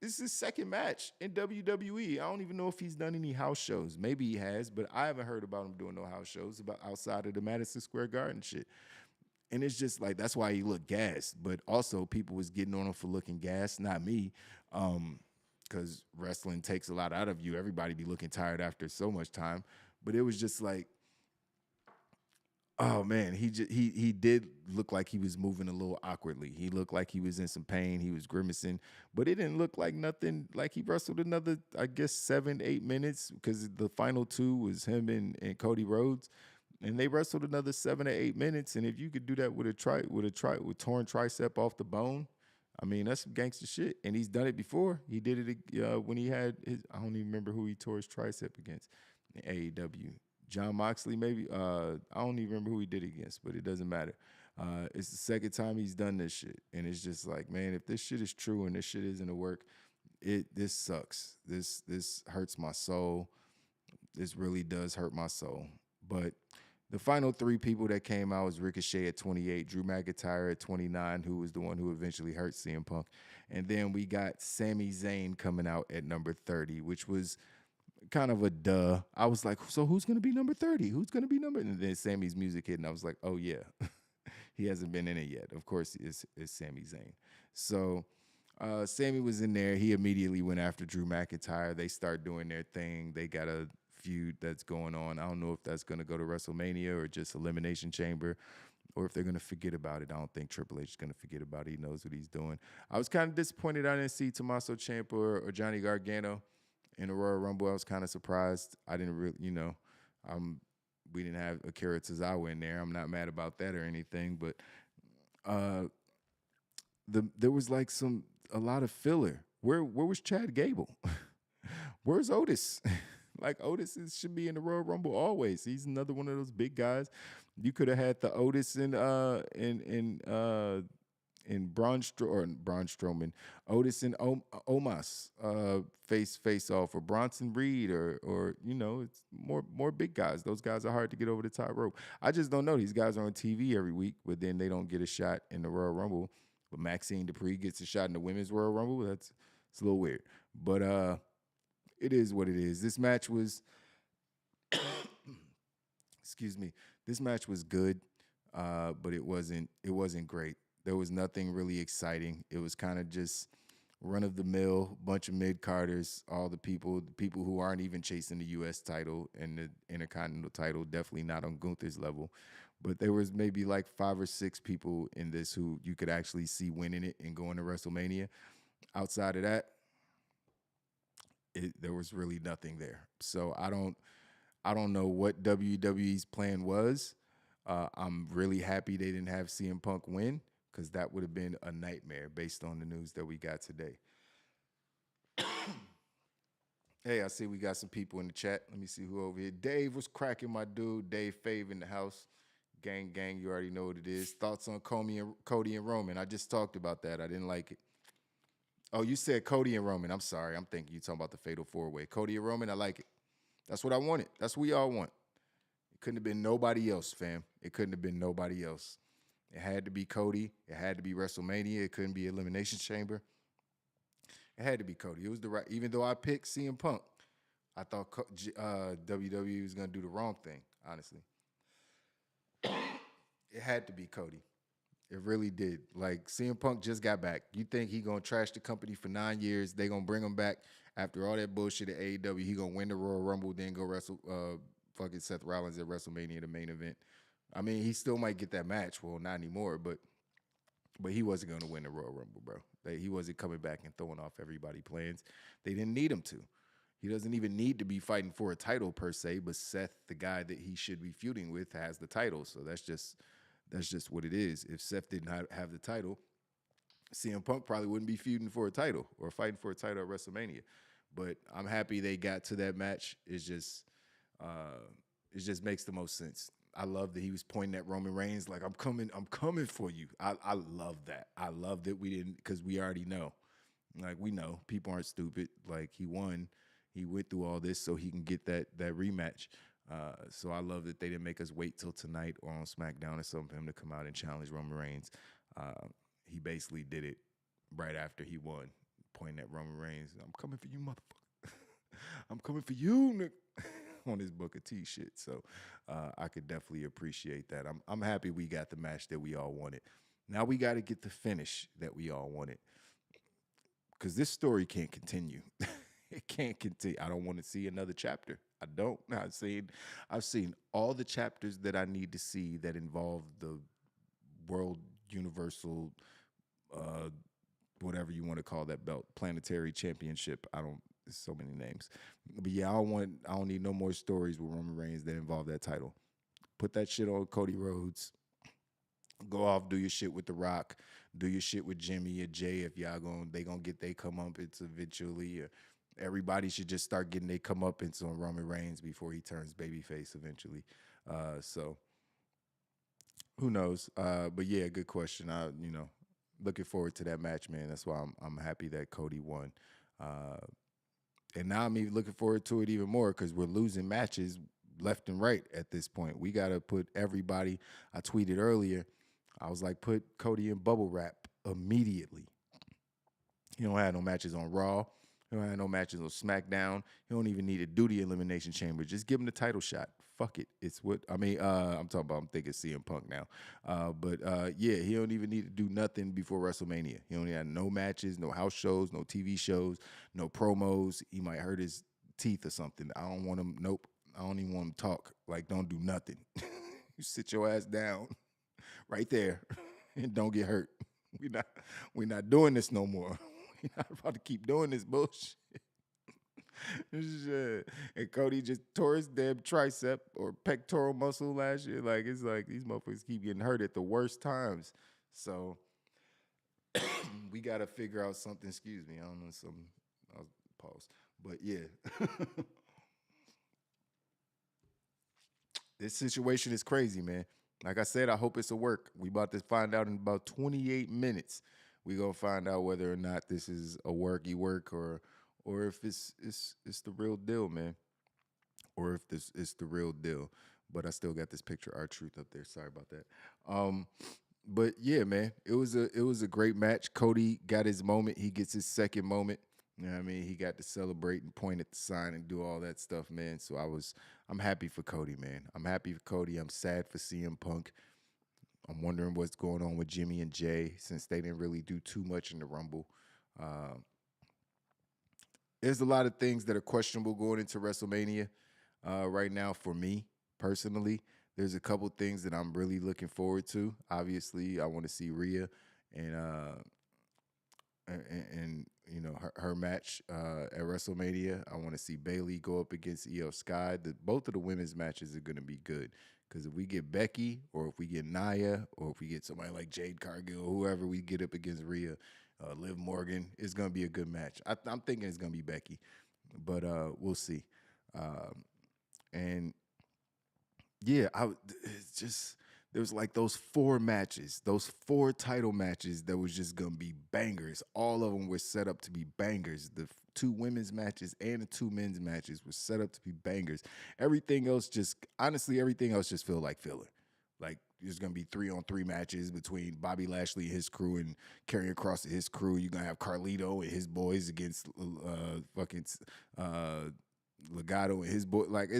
This is his second match in WWE. I don't even know if he's done any house shows. Maybe he has, but I haven't heard about him doing no house shows outside of the Madison Square Garden shit. And it's just like, that's why he looked gassed. But also, people was getting on him for looking gassed, not me. Because wrestling takes a lot out of you. Everybody be looking tired after so much time. But it was just like, oh man, he did look like he was moving a little awkwardly. He looked like he was in some pain. He was grimacing, but it didn't look like nothing. Like he wrestled another, I guess, 7-8 minutes, because the final 2 was him and Cody Rhodes, and they wrestled another 7 or 8 minutes. And if you could do that with torn tricep off the bone, I mean, that's some gangster shit. And he's done it before. He did it when he had I don't even remember who he tore his tricep against in AEW. John Moxley, maybe. I don't even remember who he did it against, but it doesn't matter. It's the second time he's done this shit. And it's just like, man, if this shit is true and this shit isn't a work, this sucks. This hurts my soul. This really does hurt my soul. But the final 3 people that came out was Ricochet at 28, Drew McIntyre at 29, who was the one who eventually hurt CM Punk. And then we got Sami Zayn coming out at number 30, which was kind of a duh. I was like, so who's going to be number 30? Who's going to be number? And then Sammy's music hit, and I was like, oh, yeah. He hasn't been in it yet. Of course, it's Sami Zayn. So Sammy was in there. He immediately went after Drew McIntyre. They start doing their thing. They got a feud that's going on. I don't know if that's going to go to WrestleMania or just Elimination Chamber, or if they're going to forget about it. I don't think Triple H is going to forget about it. He knows what he's doing. I was kind of disappointed I didn't see Tommaso Ciampa or Johnny Gargano in the Royal Rumble. I was kind of surprised. I didn't really, we didn't have Akira Tozawa in there. I'm not mad about that or anything, but there was like a lot of filler. Where was Chad Gable? Where's Otis? Like, Otis should be in the Royal Rumble always. He's another one of those big guys. You could have had the Otis and Braun Strowman, Otis and Omos face off, or Bronson Reed, or it's more big guys. Those guys are hard to get over the top rope. I just don't know. These guys are on TV every week, but then they don't get a shot in the Royal Rumble. But Maxine Dupree gets a shot in the Women's Royal Rumble. It's a little weird, but it is what it is. This match was, excuse me. This match was good, but it wasn't great. There was nothing really exciting. It was kind of just run-of-the-mill, bunch of mid-carders, all the people who aren't even chasing the U.S. title and the Intercontinental title, definitely not on Gunther's level. But there was maybe like 5 or 6 people in this who you could actually see winning it and going to WrestleMania. Outside of that, there was really nothing there. So I don't know what WWE's plan was. I'm really happy they didn't have CM Punk win, because that would have been a nightmare based on the news that we got today. Hey, I see we got some people in the chat. Let me see who over here. Dave was cracking, my dude. Dave Fave in the house. Gang, you already know what it is. Thoughts on Cody and Roman? I just talked about that. I didn't like it. Oh, you said Cody and Roman. I'm sorry. I'm thinking you're talking about the Fatal 4-Way. Cody and Roman, I like it. That's what I wanted. That's what we all want. It couldn't have been nobody else, fam. It couldn't have been nobody else. It had to be Cody. It had to be WrestleMania. It couldn't be Elimination Chamber. It had to be Cody. It was the right. Even though I picked CM Punk, I thought WWE was going to do the wrong thing, honestly. It had to be Cody. It really did. Like, CM Punk just got back. You think he going to trash the company for 9 years, they going to bring him back After all that bullshit at AEW, he gonna win the Royal Rumble, then go wrestle fucking Seth Rollins at WrestleMania, the main event. I mean, he still might get that match. Well, not anymore, but he wasn't gonna win the Royal Rumble, bro. He wasn't coming back and throwing off everybody's plans. They didn't need him to. He doesn't even need to be fighting for a title per se, but Seth, the guy that he should be feuding with, has the title. So that's just what it is. If Seth did not have the title, CM Punk probably wouldn't be feuding for a title or fighting for a title at WrestleMania. But I'm happy they got to that match. It just makes the most sense. I love that he was pointing at Roman Reigns like, I'm coming for you. I love that. I love that we didn't, because we already know. Like, we know people aren't stupid. Like, he won. He went through all this so he can get that rematch. So I love that they didn't make us wait till tonight or on SmackDown or something for him to come out and challenge Roman Reigns. He basically did it right after he won, pointing at Roman Reigns. I'm coming for you, motherfucker. I'm coming for you, Nick. On his Booker T shit. So I could definitely appreciate that. I'm happy we got the match that we all wanted. Now we got to get the finish that we all wanted. Because this story can't continue. It can't continue. I don't want to see another chapter. I don't. I've seen all the chapters that I need to see that involve the World Universal, whatever you want to call that belt, Planetary Championship. There's so many names. But yeah, I don't need no more stories with Roman Reigns that involve that title. Put that shit on Cody Rhodes. Go off, do your shit with The Rock. Do your shit with Jimmy or Jay if they gonna get they comeuppance eventually. Everybody should just start getting they comeuppance on Roman Reigns before he turns babyface eventually. So who knows? But yeah, good question. Looking forward to that match, man. That's why I'm happy that Cody won. And now I'm even looking forward to it even more because we're losing matches left and right at this point. We got to put everybody. I tweeted earlier. I was like, put Cody in bubble wrap immediately. He don't have no matches on Raw. He don't have no matches on SmackDown. He don't even need to do the Elimination Chamber. Just give him the title shot. Fuck it. I'm thinking CM Punk now. Yeah, he don't even need to do nothing before WrestleMania. He don't have no matches, no house shows, no TV shows, no promos. He might hurt his teeth or something. I don't want him. Nope. I don't even want him to talk. Like, don't do nothing. You sit your ass down right there and don't get hurt. We're not doing this no more. We're not about to keep doing this bullshit. Shit. And Cody just tore his damn tricep or pectoral muscle last year. Like, it's like these motherfuckers keep getting hurt at the worst times. So we got to figure out something. Excuse me. I don't know, I'll pause. But yeah. This situation is crazy, man. Like I said, I hope it's a work. We about to find out in about 28 minutes. We gonna find out whether or not this is a work or if it's the real deal, man. Or if this is the real deal. But I still got this picture R-Truth up there. Sorry about that. But yeah, man, it was a great match. Cody got his moment. He gets his second moment. You know what I mean? He got to celebrate and point at the sign and do all that stuff, man. So I'm happy for Cody, man. I'm happy for Cody. I'm sad for CM Punk. I'm wondering what's going on with Jimmy and Jay since they didn't really do too much in the Rumble. There's a lot of things that are questionable going into WrestleMania right now for me personally. There's a couple things that I'm really looking forward to. Obviously, I want to see Rhea and you know her match at WrestleMania. I want to see Bayley go up against Io Sky. Both of the women's matches are going to be good because if we get Becky or if we get Nia or if we get somebody like Jade Cargill or whoever we get up against Rhea, Liv Morgan, it's going to be a good match. I'm thinking it's going to be Becky, but we'll see. And yeah, it's just there was like those four title matches that was just gonna be bangers. All of them were set up to be bangers. The two women's matches and the two men's matches were set up to be bangers. Everything else just feel like filler. Like there's gonna be 3-on-3 matches between Bobby Lashley and his crew and Karrion Kross and his crew. You're gonna have Carlito and his boys against Legato and his boy. Like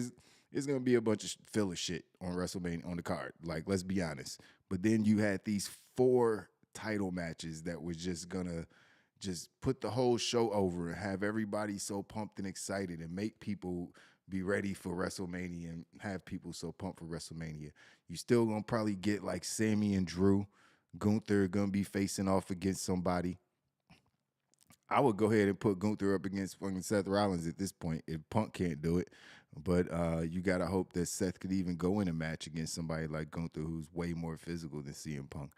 it's gonna be a bunch of filler shit on WrestleMania on the card. Like, let's be honest. But then you had these 4 title matches that was just gonna just put the whole show over and have everybody so pumped and excited and make people be ready for WrestleMania and have people so pumped for WrestleMania. You still gonna probably get like Sammy and Drew. Gunther gonna be facing off against somebody. I would go ahead and put Gunther up against fucking Seth Rollins at this point if Punk can't do it. But you gotta hope that Seth could even go in a match against somebody like Gunther, who's way more physical than CM Punk.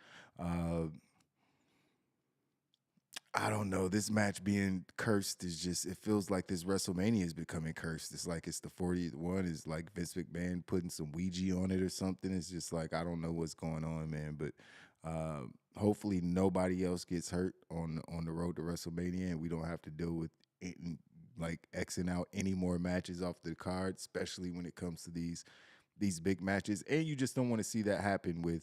I don't know. This match being cursed is just, it feels like this WrestleMania is becoming cursed. It's like it's the 40th one. It's like Vince McMahon putting some Ouija on it or something. It's just like, I don't know what's going on, man. But hopefully nobody else gets hurt on the road to WrestleMania and we don't have to deal with like Xing out any more matches off the card, especially when it comes to these big matches. And you just don't want to see that happen with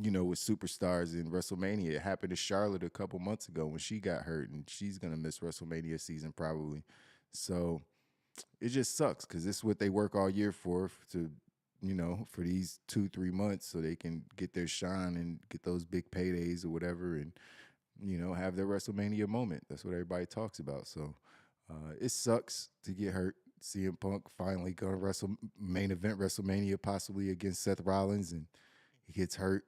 with superstars in WrestleMania. It happened to Charlotte a couple months ago when she got hurt, and she's going to miss WrestleMania season probably. So it just sucks because this is what they work all year for for these 2-3 months so they can get their shine and get those big paydays or whatever and, have their WrestleMania moment. That's what everybody talks about. So it sucks to get hurt. CM Punk finally going to main event WrestleMania possibly against Seth Rollins, and he gets hurt.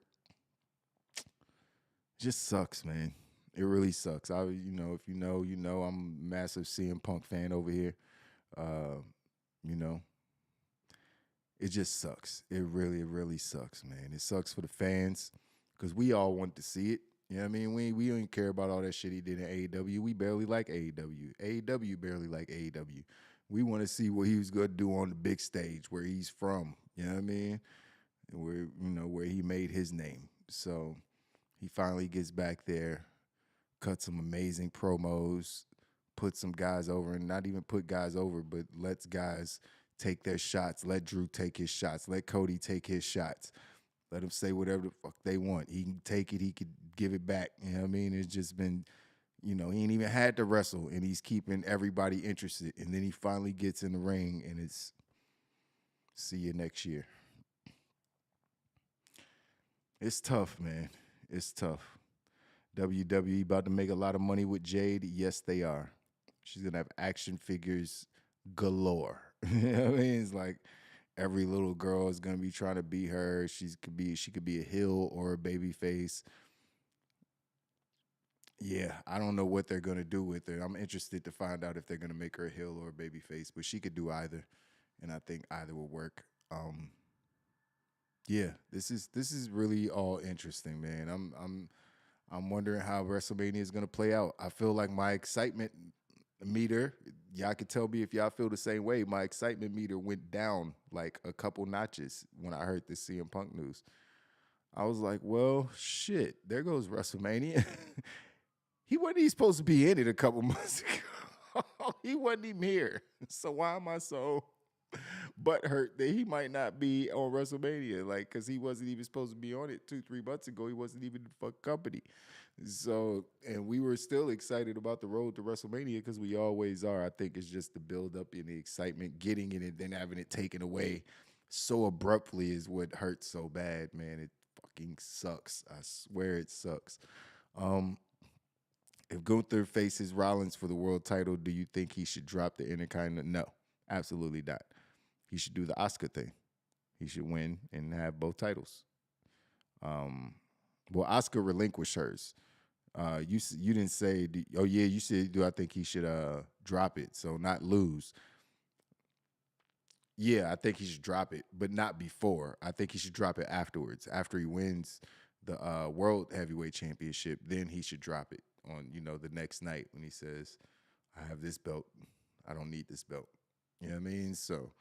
Just sucks, man. It really sucks. If you know, I'm a massive CM Punk fan over here. It just sucks. It really sucks, man. It sucks for the fans because we all want to see it. You know what I mean? We don't care about all that shit he did in AEW. We barely like AEW. AEW barely like AEW. We want to see what he was going to do on the big stage where he's from. You know what I mean? Where he made his name. So he finally gets back there, cut some amazing promos, put some guys over, and not even put guys over, but lets guys take their shots. Let Drew take his shots. Let Cody take his shots. Let them say whatever the fuck they want. He can take it. He could give it back. You know what I mean? It's just been, he ain't even had to wrestle, and he's keeping everybody interested. And then he finally gets in the ring, and it's see you next year. It's tough, man. It's tough. WWE about to make a lot of money with Jade. Yes, they are. She's going to have action figures galore. You know what I mean? It's like every little girl is going to be trying to be her. She could be a heel or a baby face. Yeah, I don't know what they're going to do with her. I'm interested to find out if they're going to make her a heel or a baby face, but she could do either, and I think either will work. Yeah, this is really all interesting, man. I'm wondering how WrestleMania is gonna play out. I feel like my excitement meter, y'all can tell me if y'all feel the same way. My excitement meter went down like a couple notches when I heard this CM Punk news. I was like, well, shit, there goes WrestleMania. He wasn't even supposed to be in it a couple months ago. He wasn't even here. So why am I so butthurt that he might not be on WrestleMania? Like, because he wasn't even supposed to be on it 2-3 months ago. He wasn't even in the fuck company. So, and we were still excited about the road to WrestleMania because we always are. I think it's just the build up and the excitement, getting it and then having it taken away so abruptly is what hurts so bad, man. It fucking sucks. I swear it sucks. If Gunther faces Rollins for the world title, do you think he should drop the Intercontinental? No, absolutely not. He should do the Oscar thing. He should win and have both titles. Well, Oscar relinquished hers. You didn't say. You said, do I think he should drop it, so not lose? Yeah, I think he should drop it, but not before. I think he should drop it afterwards. After he wins the World Heavyweight Championship, then he should drop it on, the next night when he says, I have this belt. I don't need this belt. You know what I mean? So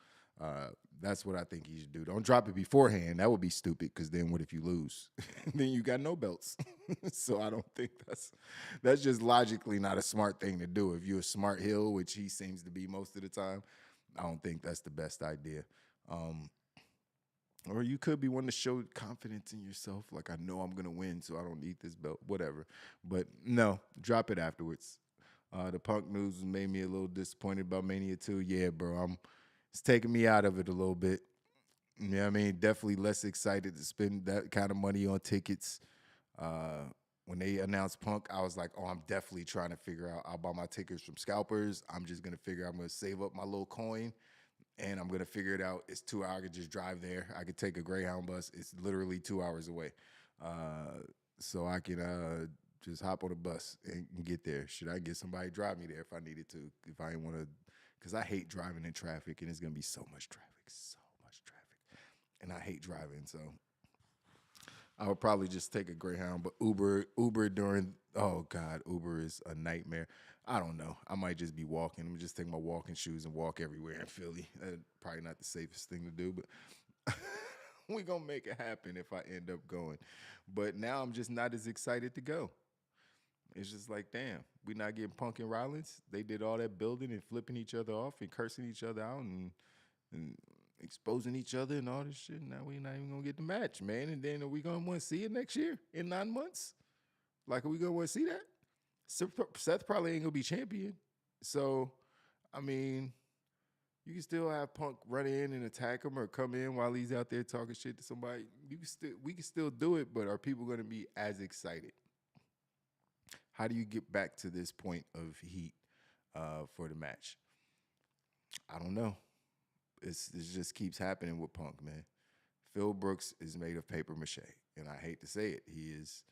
that's what I think he should do. Don't drop it beforehand. That would be stupid because then what if you lose? Then you got no belts. So I don't think that's just logically not a smart thing to do. If you're a smart heel, which he seems to be most of the time, I don't think that's the best idea. Or you could be one to show confidence in yourself. Like, I know I'm going to win, so I don't need this belt, whatever. But no, drop it afterwards. The Punk news made me a little disappointed about Mania 2. Yeah, bro, it's taking me out of it a little bit. You know what I mean? Definitely less excited to spend that kind of money on tickets. When they announced Punk, I was like, oh, I'm definitely trying to figure out. I'll buy my tickets from scalpers. I'm just gonna figure. I'm gonna save up my little coin, and I'm gonna figure it out. It's 2 hours. I could just drive there. I could take a Greyhound bus. It's literally 2 hours away, so I can just hop on a bus and get there. Should I get somebody to drive me there if I needed to? If I didn't want to, because I hate driving in traffic, and it's gonna be so much traffic, and I hate driving. So I would probably just take a Greyhound, but Uber during, oh God, Uber is a nightmare. I don't know. I might just be walking. I'm gonna just take my walking shoes and walk everywhere in Philly. Probably not the safest thing to do, but we gonna make it happen if I end up going. But now I'm just not as excited to go. It's just like, damn, we not getting Punk and Rollins. They did all that building and flipping each other off and cursing each other out and exposing each other and all this shit. Now we not even gonna get the match, man. And then are we gonna want to see it next year in 9 months? Like, are we gonna want to see that? Seth probably ain't gonna be champion. So, I mean, you can still have Punk run in and attack him or come in while he's out there talking shit to somebody. We can still do it, but are people gonna be as excited? How do you get back to this point of heat for the match? I don't know. It just keeps happening with Punk, man. Phil Brooks is made of paper mache, and I hate to say it. His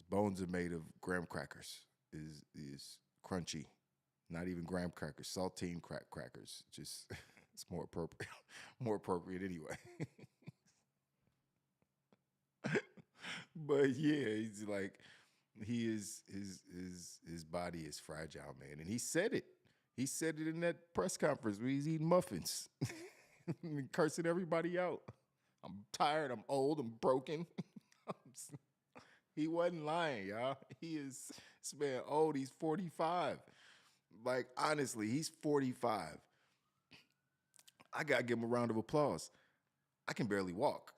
bones are made of graham crackers. Is crunchy, not even graham crackers, saltine crackers. Just it's more appropriate, more appropriate anyway. But yeah, he's like his body is fragile, man, and he said it. He said it in that press conference where he's eating muffins, cursing everybody out. I'm tired. I'm old. I'm broken. He wasn't lying, y'all. This man old. He's 45. Like, honestly, he's 45. I got to give him a round of applause. I can barely walk.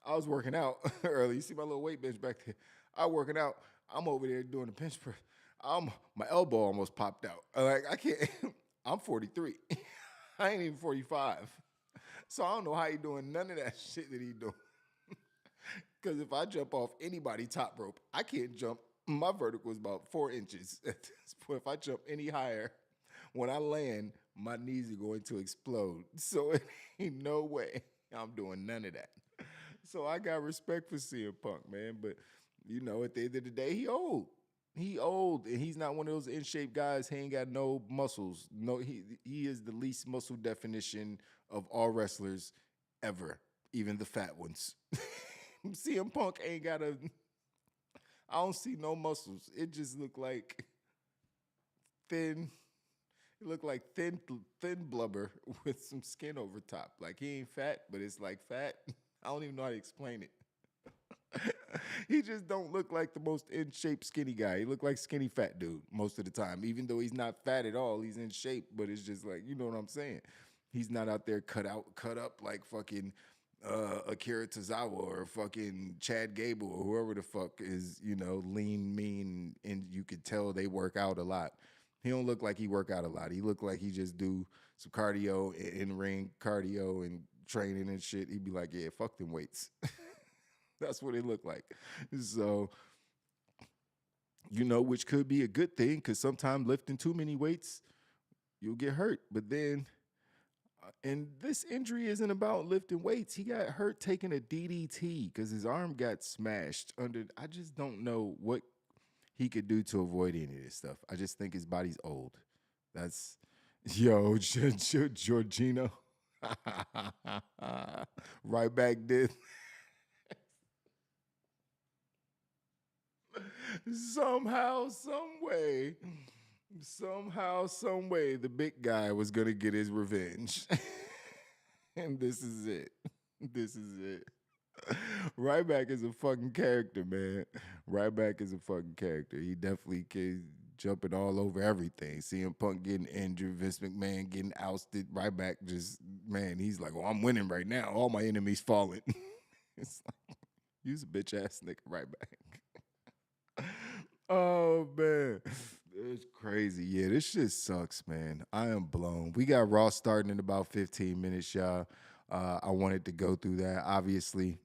I was working out early. You see my little weight bench back there? I was working out. I'm over there doing the bench press. My elbow almost popped out. Like, I can't. I'm 43. I ain't even 45. So I don't know how he doing none of that shit that he doing. Because if I jump off anybody top rope, I can't jump. My vertical is about 4 inches at this point. If I jump any higher, when I land, my knees are going to explode. So it ain't no way I'm doing none of that. So I got respect for CM Punk, man. But, you know, at the end of the day, he old. He old, and he's not one of those in shape guys. He ain't got no muscles. No, he is the least muscle definition of all wrestlers ever, even the fat ones. CM Punk ain't got a. I don't see no muscles. It just look like thin. It look like thin blubber with some skin over top. Like, he ain't fat, but it's like fat. I don't even know how to explain it. He just don't look like the most in shape skinny guy. He look like skinny fat dude most of the time. Even though he's not fat at all, he's in shape. But it's just like, you know what I'm saying? He's not out there cut up like fucking Akira Tozawa or fucking Chad Gable or whoever the fuck is, you know, lean, mean, and you could tell they work out a lot. He don't look like he work out a lot. He look like he just do some cardio, in ring cardio and training and shit. He'd be like, yeah, fuck them weights. That's what it looked like. So, you know, which could be a good thing because sometimes lifting too many weights, you'll get hurt. But then, and this injury isn't about lifting weights. He got hurt taking a DDT because his arm got smashed under. I just don't know what he could do to avoid any of this stuff. I just think his body's old. That's, yo, Georgino. Right back then. Somehow, some way, the big guy was gonna get his revenge, and this is it. This is it. Ryback is a fucking character, man. Ryback is a fucking character. He definitely can jumping all over everything. CM Punk getting injured, Vince McMahon getting ousted. Ryback just, man, he's like, "Oh, I'm winning right now. All my enemies falling." It's like, you's a bitch ass nigga, Ryback. Oh man, it's crazy. Yeah, this shit sucks, man. I am blown. We got Raw starting in about 15 minutes, y'all. I wanted to go through that. Obviously,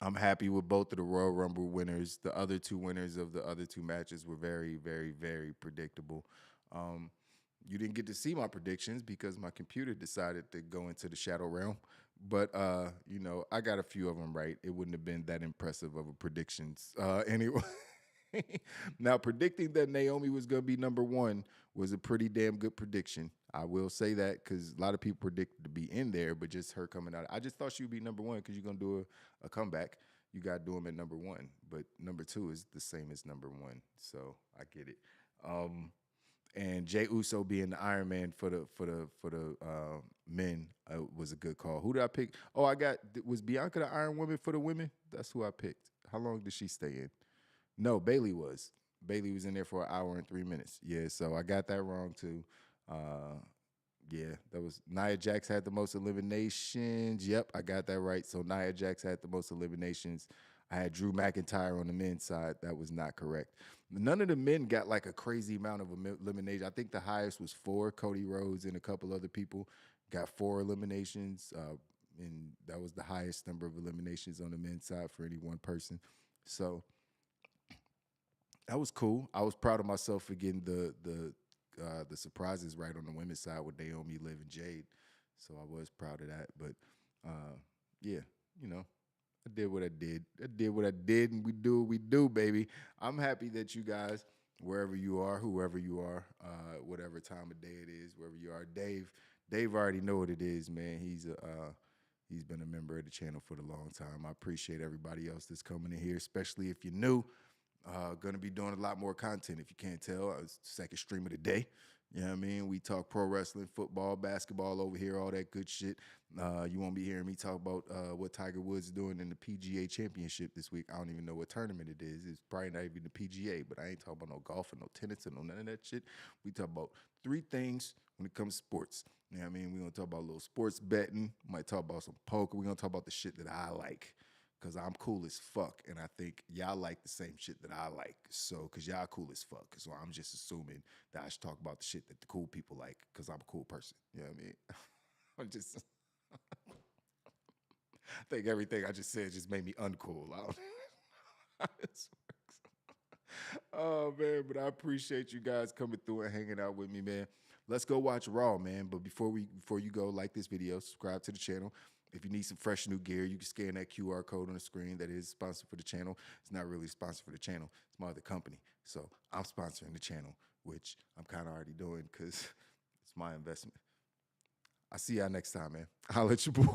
I'm happy with both of the Royal Rumble winners. The other two winners of the other two matches were very, very, very predictable. Um, you didn't get to see my predictions because my computer decided to go into the shadow realm. But I got a few of them right. It wouldn't have been that impressive of a predictions anyway. Now, predicting that Naomi was going to be number one was a pretty damn good prediction. I will say that because a lot of people predicted to be in there, but just her coming out. I just thought she would be number one because you're going to do a comeback. You got to do them at number one, but number two is the same as number one. So I get it. And Jay Uso being the Iron Man for the men was a good call. Who did I pick? Oh, was Bianca the Iron Woman for the women? That's who I picked. How long did she stay in? No, Bailey was. Bailey was in there for 1 hour and 3 minutes. Yeah, so I got that wrong too. Yeah, that was Nia Jax had the most eliminations. Yep, I got that right. So Nia Jax had the most eliminations. I had Drew McIntyre on the men's side. That was not correct. None of the men got like a crazy amount of elimination. I think the highest was 4. Cody Rhodes and a couple other people got 4 eliminations. And that was the highest number of eliminations on the men's side for any one person. So that was cool. I was proud of myself for getting the surprises right on the women's side with Naomi, Liv, and Jade. So I was proud of that. But yeah, I did what I did. I did what I did, and we do what we do, baby. I'm happy that you guys, wherever you are, whoever you are, whatever time of day it is, wherever you are, Dave already know what it is, man. He's been a member of the channel for a long time. I appreciate everybody else that's coming in here, especially if you're new. Gonna be doing a lot more content. If you can't tell, it's the second stream of the day. You know what I mean? We talk pro wrestling, football, basketball over here, all that good shit. You won't be hearing me talk about what Tiger Woods is doing in the PGA Championship this week. I don't even know what tournament it is. It's probably not even the PGA, but I ain't talking about no golf or no tennis or no none of that shit. We talk about 3 things when it comes to sports. You know what I mean? We're going to talk about a little sports betting. Might talk about some poker. We're going to talk about the shit that I like. Because I'm cool as fuck, and I think y'all like the same shit that I like. So, because y'all cool as fuck. So I'm just assuming that I should talk about the shit that the cool people like, because I'm a cool person. You know what I mean? I'm just, I think everything I just said just made me uncool. I don't how this works. Oh, man, but I appreciate you guys coming through and hanging out with me, man. Let's go watch Raw, man. But before you go, like this video, subscribe to the channel. If you need some fresh new gear, you can scan that QR code on the screen. That is sponsored for the channel. It's not really sponsored for the channel. It's my other company. So I'm sponsoring the channel, which I'm kind of already doing because it's my investment. I'll see y'all next time, man. I'll let you boy.